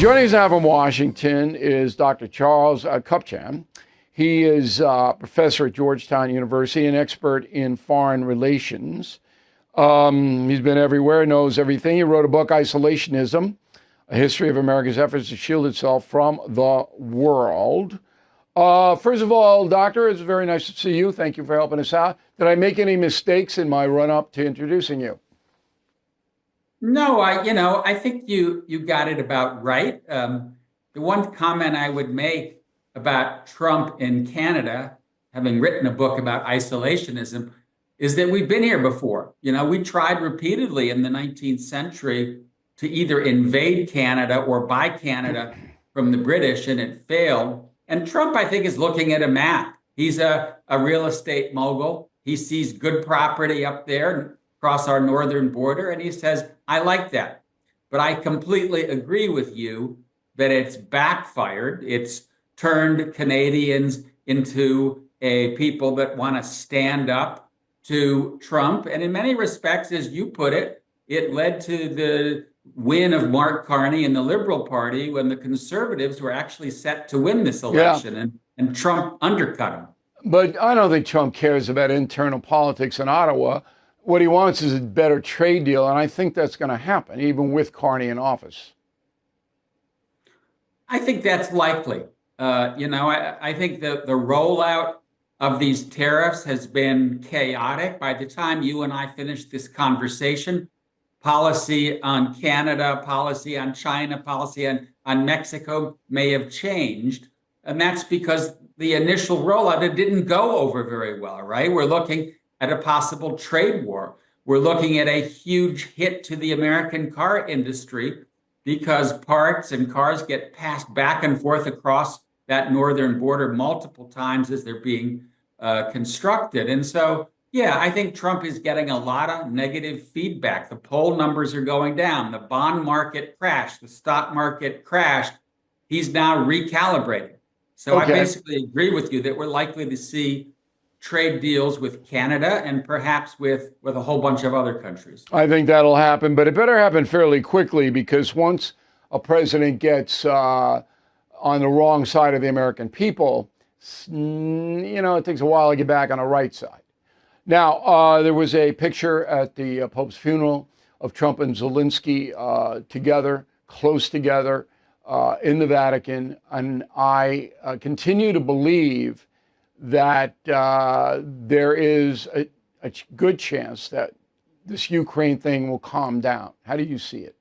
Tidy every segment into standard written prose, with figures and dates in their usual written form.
Joining us now from Washington is Dr. Charles Cupchan. He is a professor at Georgetown University, an expert in foreign relations. He's been everywhere, knows everything. He wrote a book, Isolationism, A History of America's Efforts to Shield Itself from the World. First of all, Doctor, it's very nice to see you. Thank you for helping us out. Did I make any mistakes in my run-up to introducing you? No, I think you got it about right. The one comment I would make about Trump in Canada, having written a book about isolationism, is that we've been here before. We tried repeatedly in the 19th century to either invade Canada or buy Canada from the British, and it failed. And Trump, I think, is looking at a map. He's a real estate mogul. He sees good property up there across our northern border, and he says, I like that. But I completely agree with you that it's backfired. It's turned Canadians into a people that want to stand up to Trump. And in many respects, as you put it, it led to the win of Mark Carney and the Liberal Party when the Conservatives were actually set to win this election, and Trump undercut them. But I don't think Trump cares about internal politics in Ottawa. What he wants is a better trade deal, and I think that's going to happen, even with Carney in office. I think that's likely. I think the rollout of these tariffs has been chaotic. By the time you and I finish this conversation, policy on Canada, policy on China, policy on Mexico may have changed. And that's because the initial rollout, it didn't go over very well, right? We're looking at a possible trade war. We're looking at a huge hit to the American car industry because parts and cars get passed back and forth across that northern border multiple times as they're being constructed. And so, yeah, I think Trump is getting a lot of negative feedback. The poll numbers are going down. The bond market crashed. The stock market crashed. He's now recalibrating. So I basically agree with you that we're likely to see trade deals with Canada and perhaps with a whole bunch of other countries. I think that'll happen, but it better happen fairly quickly, because once a president gets on the wrong side of the American people, it takes a while to get back on the right side. Now, there was a picture at the Pope's funeral of Trump and Zelensky together, close together in the Vatican, and I continue to believe that there is a good chance that this Ukraine thing will calm down. How do you see it?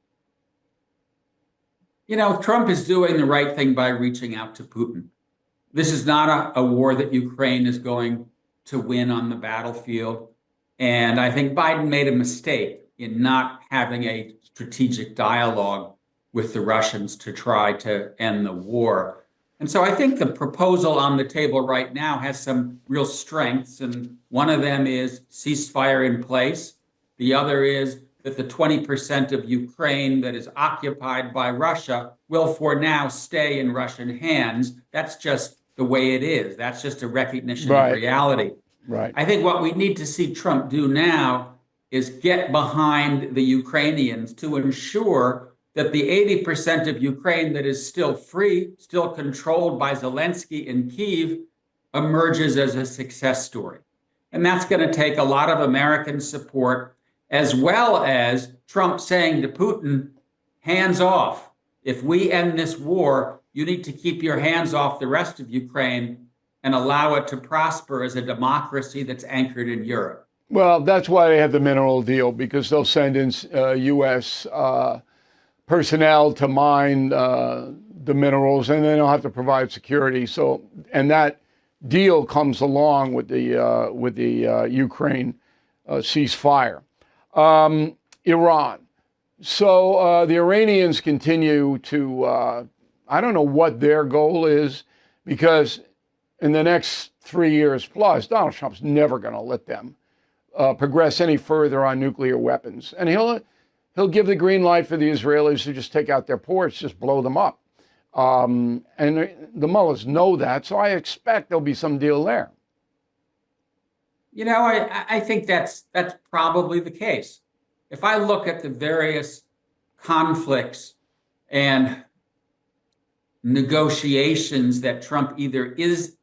Trump is doing the right thing by reaching out to Putin. This is not a war that Ukraine is going to win on the battlefield. And I think Biden made a mistake in not having a strategic dialogue with the Russians to try to end the war. And so I think the proposal on the table right now has some real strengths. And one of them is ceasefire in place. The other is that the 20% of Ukraine that is occupied by Russia will for now stay in Russian hands. That's just the way it is. That's just a recognition of reality. Right. I think what we need to see Trump do now is get behind the Ukrainians to ensure that the 80% of Ukraine that is still free, still controlled by Zelensky in Kyiv, emerges as a success story. And that's going to take a lot of American support, as well as Trump saying to Putin, hands off. If we end this war, you need to keep your hands off the rest of Ukraine and allow it to prosper as a democracy that's anchored in Europe. Well, that's why they have the mineral deal, because they'll send in U.S. Personnel to mine the minerals, and then they'll have to provide security. So, and that deal comes along with the Ukraine ceasefire. Iran. So the Iranians continue to, I don't know what their goal is, because in the next 3 years plus, Donald Trump's never going to let them progress any further on nuclear weapons. And he'll give the green light for the Israelis to just take out their ports, just blow them up. And the mullahs know that, so I expect there'll be some deal there. I think that's probably the case. If I look at the various conflicts and negotiations that Trump either is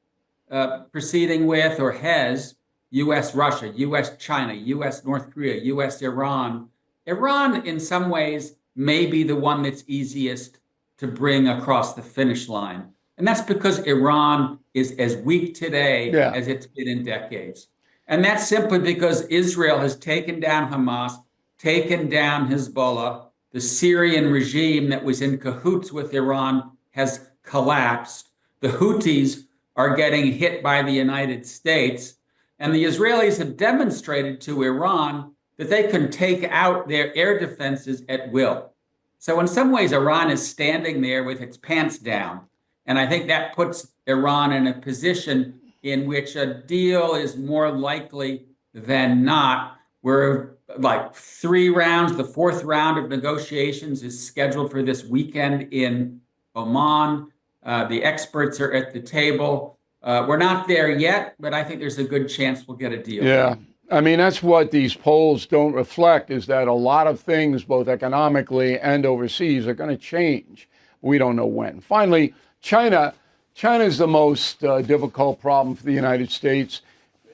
proceeding with or has, U.S. Russia, U.S. China, U.S. North Korea, U.S. Iran. Iran, in some ways, may be the one that's easiest to bring across the finish line. And that's because Iran is as weak today as it's been in decades. And that's simply because Israel has taken down Hamas, taken down Hezbollah. The Syrian regime that was in cahoots with Iran has collapsed. The Houthis are getting hit by the United States. And the Israelis have demonstrated to Iran that they can take out their air defenses at will. So in some ways, Iran is standing there with its pants down. And I think that puts Iran in a position in which a deal is more likely than not. We're like 3 rounds. The 4th round of negotiations is scheduled for this weekend in Oman. The experts are at the table. We're not there yet, but I think there's a good chance we'll get a deal. Yeah. I mean, that's what these polls don't reflect, is that a lot of things, both economically and overseas, are going to change. We don't know when. Finally, China. China is the most difficult problem for the United States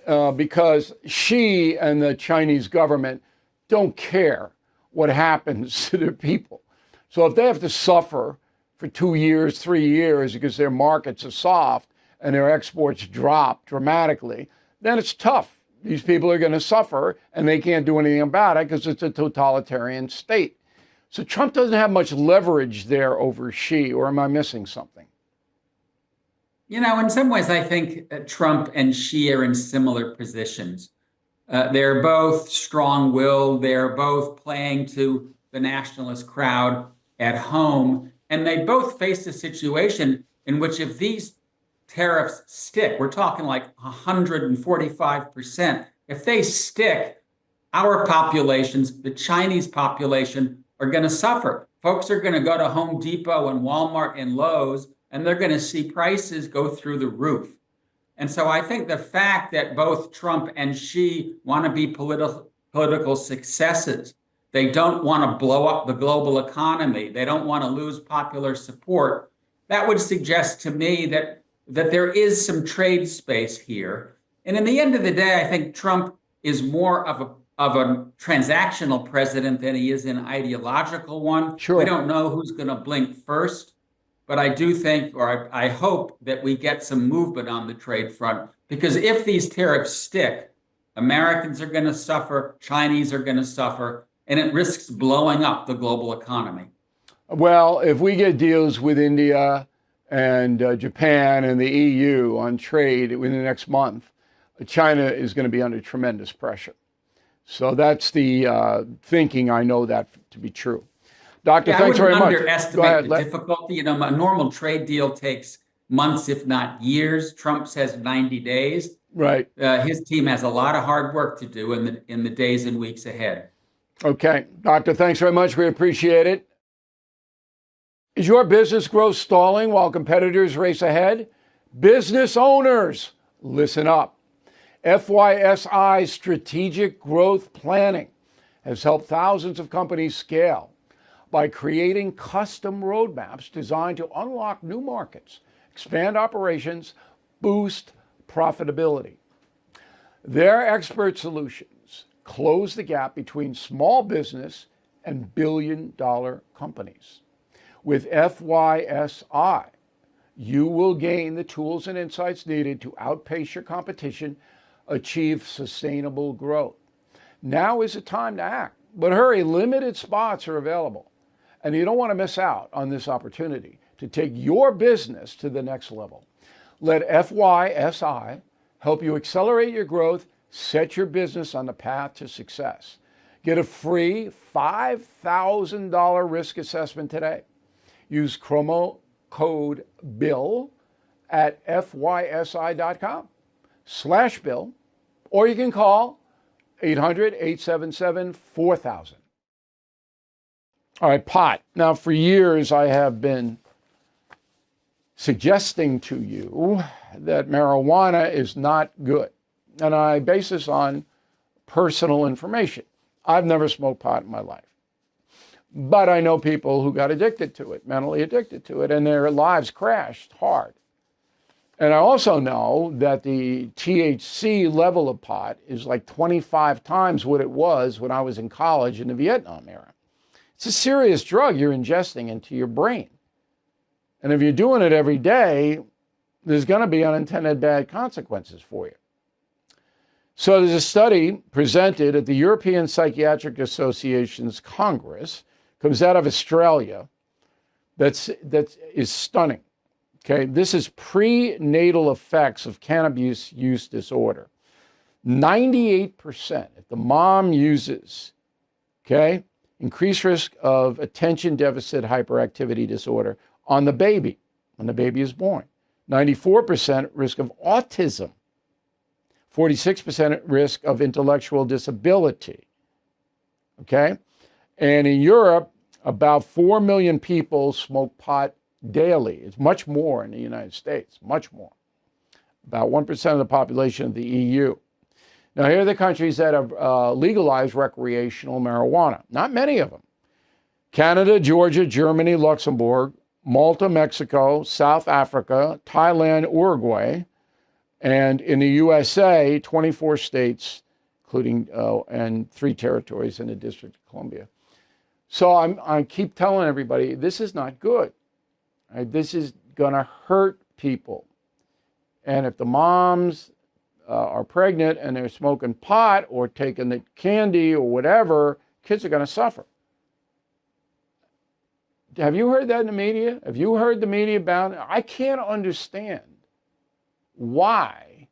because Xi and the Chinese government don't care what happens to their people. So if they have to suffer for 2 years, 3 years because their markets are soft and their exports drop dramatically, then it's tough. These people are going to suffer and they can't do anything about it because it's a totalitarian state. So Trump doesn't have much leverage there over Xi, or am I missing something? You know, in some ways, I think Trump and Xi are in similar positions. They're both strong-willed. They're both playing to the nationalist crowd at home. And they both face a situation in which if these tariffs stick, we're talking like 145%. If they stick, our populations, the Chinese population, are going to suffer. Folks are going to go to Home Depot and Walmart and Lowe's, and they're going to see prices go through the roof. And so I think the fact that both Trump and Xi want to be political successes, they don't want to blow up the global economy, they don't want to lose popular support, that would suggest to me that there is some trade space here. And in the end of the day, I think Trump is more of a transactional president than he is an ideological one. Sure. We don't know who's going to blink first. But I do think, or I hope, that we get some movement on the trade front, because if these tariffs stick, Americans are going to suffer, Chinese are going to suffer, and it risks blowing up the global economy. Well, if we get deals with India and Japan and the EU on trade within the next month, China is going to be under tremendous pressure. So that's the thinking. I know that to be true. Doctor, thanks very much. I wouldn't underestimate the difficulty. You know, a normal trade deal takes months, if not years. Trump says 90 days. Right. His team has a lot of hard work to do in the days and weeks ahead. Okay. Doctor, thanks very much. We appreciate it. Is your business growth stalling while competitors race ahead? Business owners, listen up. FYSI Strategic Growth Planning has helped thousands of companies scale by creating custom roadmaps designed to unlock new markets, expand operations, boost profitability. Their expert solutions close the gap between small business and billion-dollar companies. With FYSI, you will gain the tools and insights needed to outpace your competition, achieve sustainable growth. Now is the time to act, but hurry, limited spots are available. And you don't want to miss out on this opportunity to take your business to the next level. Let FYSI help you accelerate your growth, set your business on the path to success. Get a free $5,000 risk assessment today. Use promo code BILL at fysi.com/bill, or you can call 800-877-4000. All right, pot. Now, for years, I have been suggesting to you that marijuana is not good. And I base this on personal information. I've never smoked pot in my life. But I know people who got addicted to it, mentally addicted to it, and their lives crashed hard. And I also know that the THC level of pot is like 25 times what it was when I was in college in the Vietnam era. It's a serious drug you're ingesting into your brain. And if you're doing it every day, there's going to be unintended bad consequences for you. So there's a study presented at the European Psychiatric Association's Congress, comes out of Australia, that is stunning. Okay, this is prenatal effects of cannabis use disorder. 98%, if the mom uses, okay, increased risk of attention deficit hyperactivity disorder on the baby when the baby is born. 94% risk of autism. 46% risk of intellectual disability. Okay, and in Europe, about 4 million people smoke pot daily. It's much more in the United States, much more. About 1% of the population of the EU. Now, here are the countries that have legalized recreational marijuana. Not many of them. Canada, Georgia, Germany, Luxembourg, Malta, Mexico, South Africa, Thailand, Uruguay, and in the USA, 24 states, including and 3 territories in the District of Columbia. So I keep telling everybody, this is not good. Right? This is going to hurt people. And if the moms are pregnant and they're smoking pot or taking the candy or whatever, kids are going to suffer. Have you heard that in the media? Have you heard the media about it? I can't understand why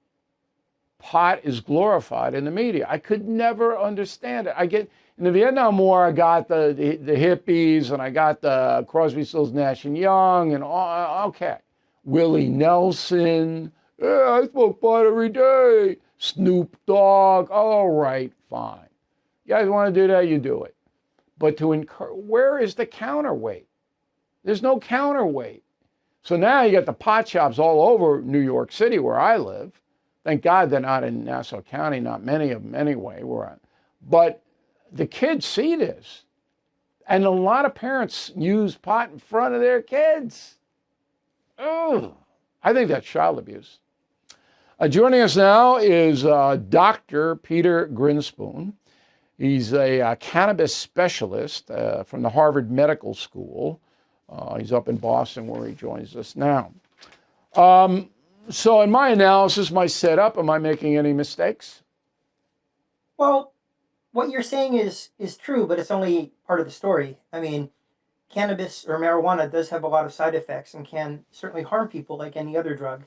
pot is glorified in the media. I could never understand it. I get in the Vietnam War, I got the hippies and I got the Crosby, Stills, Nash and Young and all, okay. Willie Nelson, yeah, I smoke pot every day. Snoop Dogg, all right, fine. You guys want to do that, you do it. But where is the counterweight? There's no counterweight. So now you got the pot shops all over New York City where I live. Thank God they're not in Nassau County, not many of them anyway. But the kids see this. And a lot of parents use pot in front of their kids. Oh, I think that's child abuse. Joining us now is Dr. Peter Grinspoon. He's a cannabis specialist from the Harvard Medical School. He's up in Boston where he joins us now. So in my analysis, my setup, am I making any mistakes? Well, what you're saying is true, but it's only part of the story. I mean, cannabis or marijuana does have a lot of side effects and can certainly harm people like any other drug.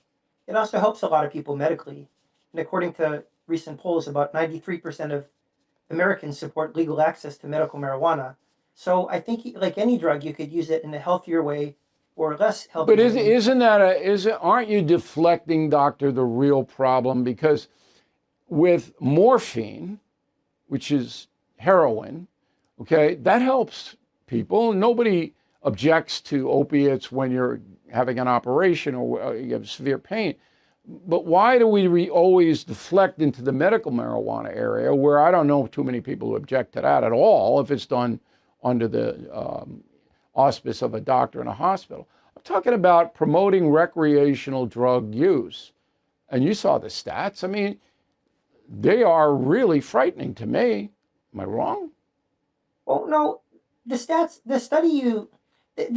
It also helps a lot of people medically. And according to recent polls, about 93% of Americans support legal access to medical marijuana. So I think, like any drug, you could use it in a healthier way or less healthy. But aren't you deflecting, doctor, the real problem? Because with morphine, which is heroin, okay, that helps people. Nobody objects to opiates when you're having an operation or you have severe pain. But why do we always deflect into the medical marijuana area where I don't know too many people who object to that at all if it's done under the auspice of a doctor in a hospital? I'm talking about promoting recreational drug use. And you saw the stats. I mean, they are really frightening to me. Am I wrong? Well, no, the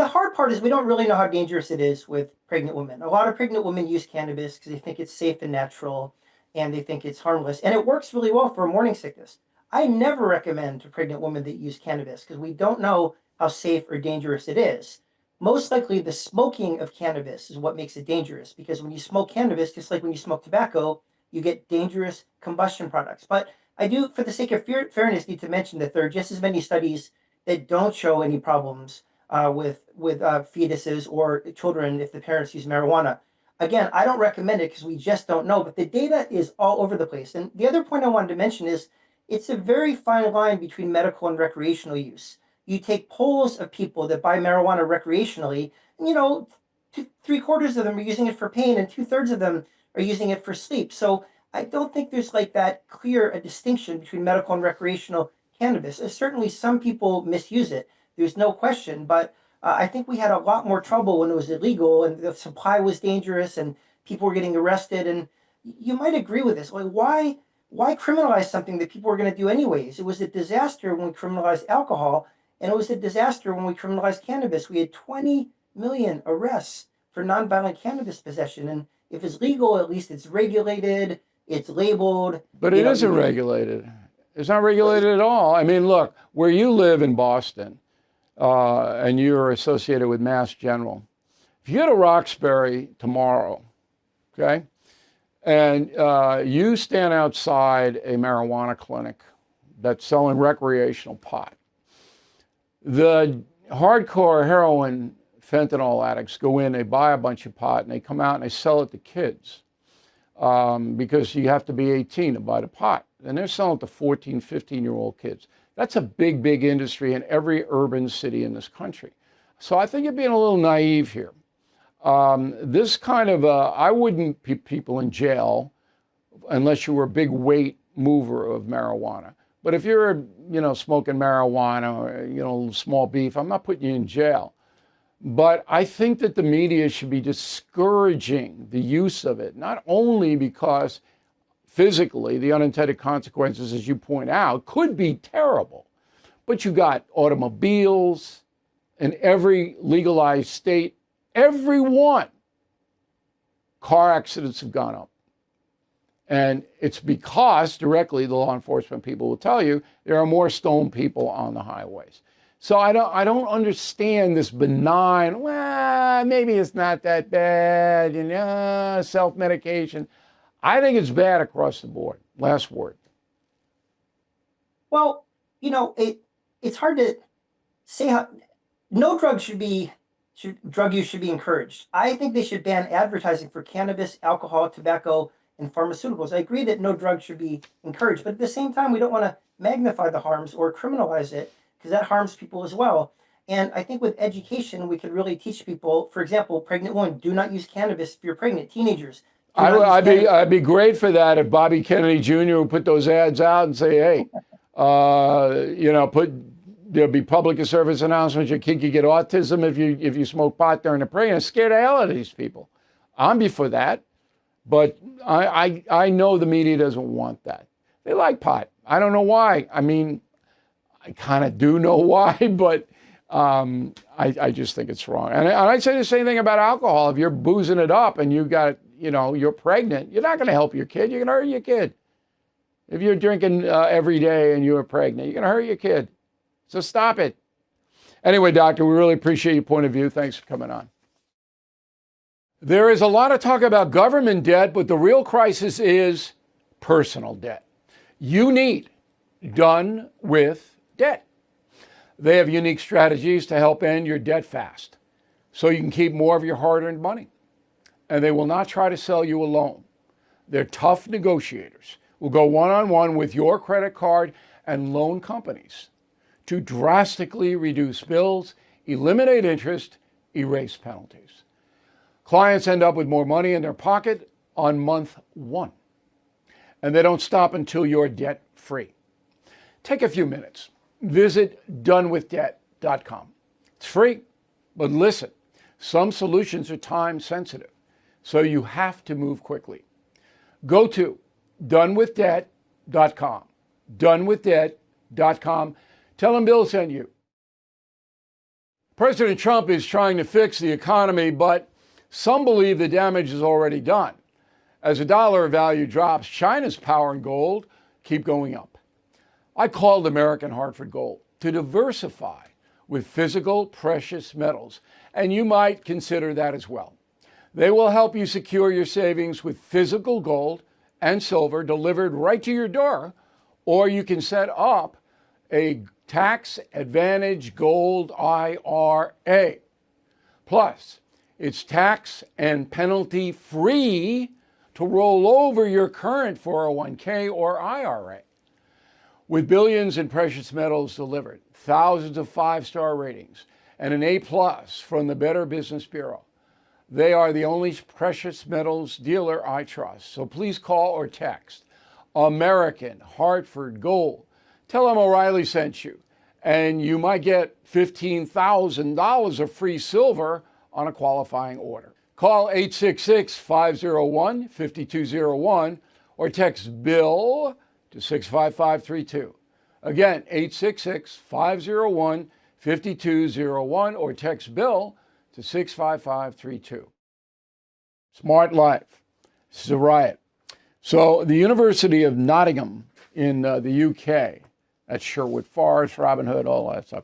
hard part is we don't really know how dangerous it is with pregnant women. A lot of pregnant women use cannabis because they think it's safe and natural and they think it's harmless. And it works really well for morning sickness. I never recommend to pregnant women that use cannabis because we don't know how safe or dangerous it is. Most likely the smoking of cannabis is what makes it dangerous because when you smoke cannabis, just like when you smoke tobacco, you get dangerous combustion products. But I do, for the sake of fairness, need to mention that there are just as many studies that don't show any problems with fetuses or children if the parents use marijuana. Again, I don't recommend it because we just don't know, but the data is all over the place. And the other point I wanted to mention is it's a very fine line between medical and recreational use. You take polls of people that buy marijuana recreationally, and, 3/4 of them are using it for pain and 2/3 of them are using it for sleep. So I don't think there's like that clear a distinction between medical and recreational cannabis. Certainly some people misuse it. There's no question. But I think we had a lot more trouble when it was illegal and the supply was dangerous and people were getting arrested. And you might agree with this. Like, why criminalize something that people were going to do anyways? It was a disaster when we criminalized alcohol, and it was a disaster when we criminalized cannabis. We had 20 million arrests for nonviolent cannabis possession. And if it's legal, at least it's regulated, it's labeled. But it isn't regulated. It's not regulated at all. I mean, look, where you live in Boston, and you're associated with Mass General, if you go to Roxbury tomorrow, okay, and you stand outside a marijuana clinic that's selling recreational pot, the hardcore heroin fentanyl addicts go in, they buy a bunch of pot, and they come out and they sell it to kids because you have to be 18 to buy the pot. And they're selling it to 14, 15-year-old kids. That's a big, big industry in every urban city in this country. So I think you're being a little naive here. This kind of, I wouldn't put people in jail unless you were a big weight mover of marijuana. But if you're, smoking marijuana or, small beef, I'm not putting you in jail. But I think that the media should be discouraging the use of it, not only because physically the unintended consequences, as you point out, could be terrible, but you got automobiles in every legalized state, every one. Car accidents have gone up. And it's because directly the law enforcement people will tell you there are more stoned people on the highways. So I don't understand this benign, well, maybe it's not that bad, self-medication. I think it's bad across the board. Last word. Well, it's hard to say how no drug drug use should be encouraged. I think they should ban advertising for cannabis, alcohol, tobacco, and pharmaceuticals. I agree that no drug should be encouraged, but at the same time, we don't want to magnify the harms or criminalize it because that harms people as well. And I think with education, we could really teach people, for example, pregnant women, do not use cannabis if you're pregnant, teenagers. I'd be great for that if Bobby Kennedy Jr. would put those ads out and say, hey, there'll be public service announcements. Your kid could get autism if you smoke pot during the pregnancy. Scare the hell out of these people. I'm before that, but I know the media doesn't want that. They like pot. I don't know why. I mean, I kind of do know why, but I just think it's wrong. And I'd say the same thing about alcohol. If you're boozing it up and you're pregnant, you're not going to help your kid. You're going to hurt your kid. If you're drinking every day and you're pregnant, you're going to hurt your kid. So stop it. Anyway, doctor, we really appreciate your point of view. Thanks for coming on. There is a lot of talk about government debt, but the real crisis is personal debt. You need Done with Debt. They have unique strategies to help end your debt fast so you can keep more of your hard-earned money. And they will not try to sell you a loan. They're tough negotiators who will go one-on-one with your credit card and loan companies to drastically reduce bills, eliminate interest, erase penalties. Clients end up with more money in their pocket on month one. And they don't stop until you're debt-free. Take a few minutes. Visit donewithdebt.com. It's free, but listen, some solutions are time sensitive, so you have to move quickly. Go to donewithdebt.com. Donewithdebt.com. Tell them Bill sent you. President Trump is trying to fix the economy, but some believe the damage is already done. As the dollar value drops, China's power and gold keep going up. I called American Hartford Gold to diversify with physical precious metals, and you might consider that as well. They will help you secure your savings with physical gold and silver delivered right to your door, or you can set up a tax advantage gold IRA. Plus, it's tax and penalty free to roll over your current 401k or IRA. With billions in precious metals delivered, thousands of five-star ratings, and an A+ from the Better Business Bureau, they are the only precious metals dealer I trust. So please call or text American Hartford Gold. Tell them O'Reilly sent you, and you might get $15,000 of free silver on a qualifying order. Call 866-501-5201 or text BILL to 65532. Again, 866-501-5201 or text BILL to 65532. Smart Life. This is a riot. So the University of Nottingham in the UK, that's Sherwood Forest, Robin Hood, all that stuff,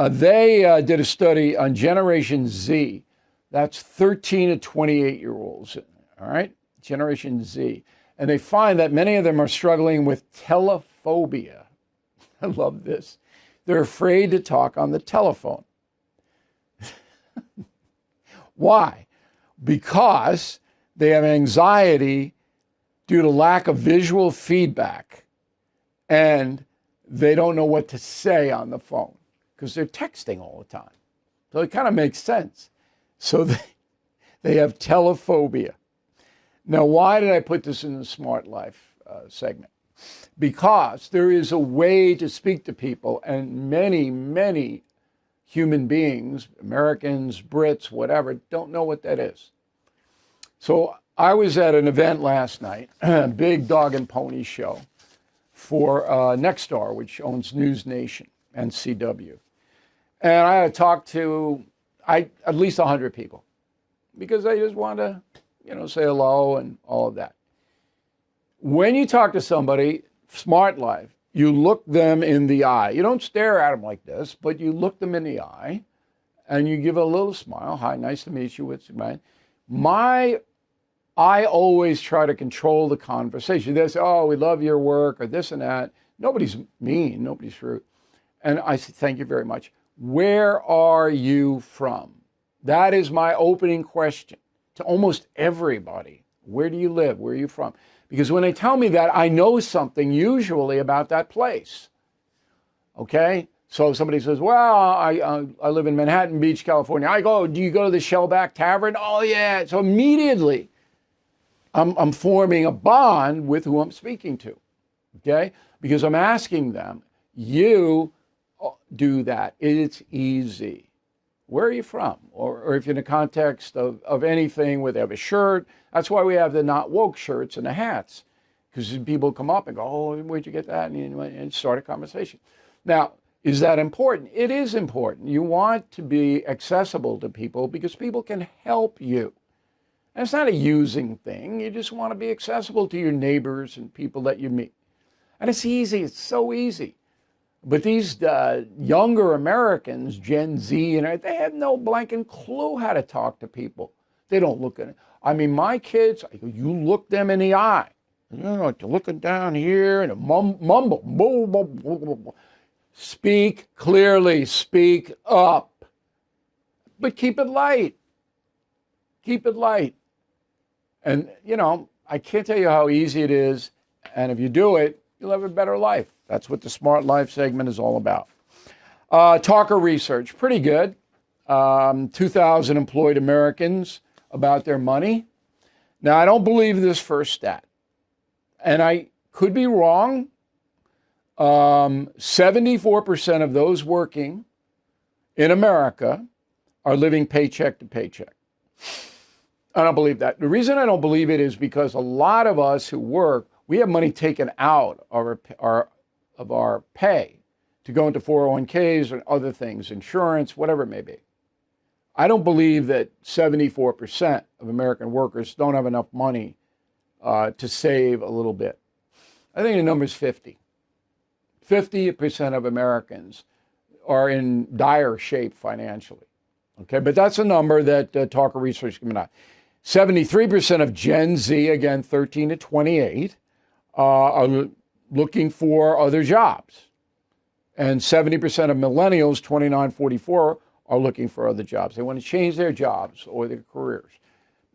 they did a study on Generation Z. That's 13 to 28-year-olds, all right? Generation Z. And they find that many of them are struggling with telephobia. I love this. They're afraid to talk on the telephone. Why? Because they have anxiety due to lack of visual feedback, and they don't know what to say on the phone because they're texting all the time. So it kind of makes sense. So they have telephobia. Now, why did I put this in the Smart Life segment? Because there is a way to speak to people, and many, many human beings, Americans, Brits, whatever, don't know what that is. So I was at an event last night, a big dog and pony show for Nexstar, which owns News Nation and CW. And I had to talk to at least 100 people because I just wanted to, say hello and all of that. When you talk to somebody, Smart Life, you look them in the eye. You don't stare at them like this, but you look them in the eye and you give a little smile. Hi, nice to meet you. I always try to control the conversation. They say, oh, we love your work or this and that. Nobody's mean, nobody's rude. And I say, thank you very much. Where are you from? That is my opening question to almost everybody. Where do you live? Where are you from? Because when they tell me that, I know something usually about that place. Okay? So if somebody says, well, I live in Manhattan Beach, California. I go, do you go to the Shellback Tavern? Oh, yeah. So immediately, I'm forming a bond with who I'm speaking to. Okay? Because I'm asking them, you do that. It's easy. Where are you from? Or if you're in the context of anything where they have a shirt, that's why we have the not woke shirts and the hats. Because people come up and go, oh, where'd you get that? And start a conversation. Now, is that important? It is important. You want to be accessible to people because people can help you. And it's not a using thing. You just want to be accessible to your neighbors and people that you meet. And it's easy. It's so easy. But these younger Americans, Gen Z, they have no blanking clue how to talk to people. They don't look at it. I mean, my kids, you look them in the eye. They're looking down here and mumble. Speak clearly, speak up. But keep it light. Keep it light. And, I can't tell you how easy it is. And if you do it, you'll have a better life. That's what the Smart Life segment is all about. Talker research, pretty good. 2,000 employed Americans about their money. Now, I don't believe this first stat, and I could be wrong. 74% of those working in America are living paycheck to paycheck. I don't believe that. The reason I don't believe it is because a lot of us who work, we have money taken out of our pay to go into 401ks and other things, insurance, whatever it may be. I don't believe that 74% of American workers don't have enough money to save a little bit. I think the number is 50. 50% of Americans are in dire shape financially. Okay, but that's a number that Talker Research is coming out. 73% of Gen Z, again, 13 to 28, are looking for other jobs. And 70% of millennials, 29-44, are looking for other jobs. They want to change their jobs or their careers,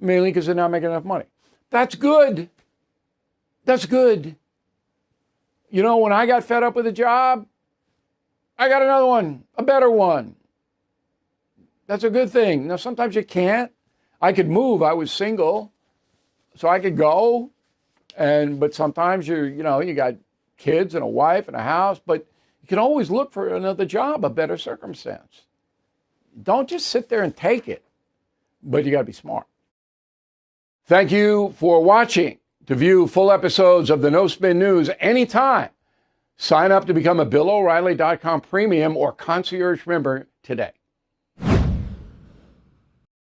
mainly because they're not making enough money. That's good. That's good. When I got fed up with a job, I got another one, a better one. That's a good thing. Now, sometimes you can't. I could move. I was single, so I could go. But sometimes you got kids and a wife and a house, but You can always look for another job, a better circumstance. Don't just sit there and take it, but you got to be smart. Thank you for watching. To view full episodes of the No Spin News anytime, sign up to become a BillO'Reilly.com premium or concierge member today.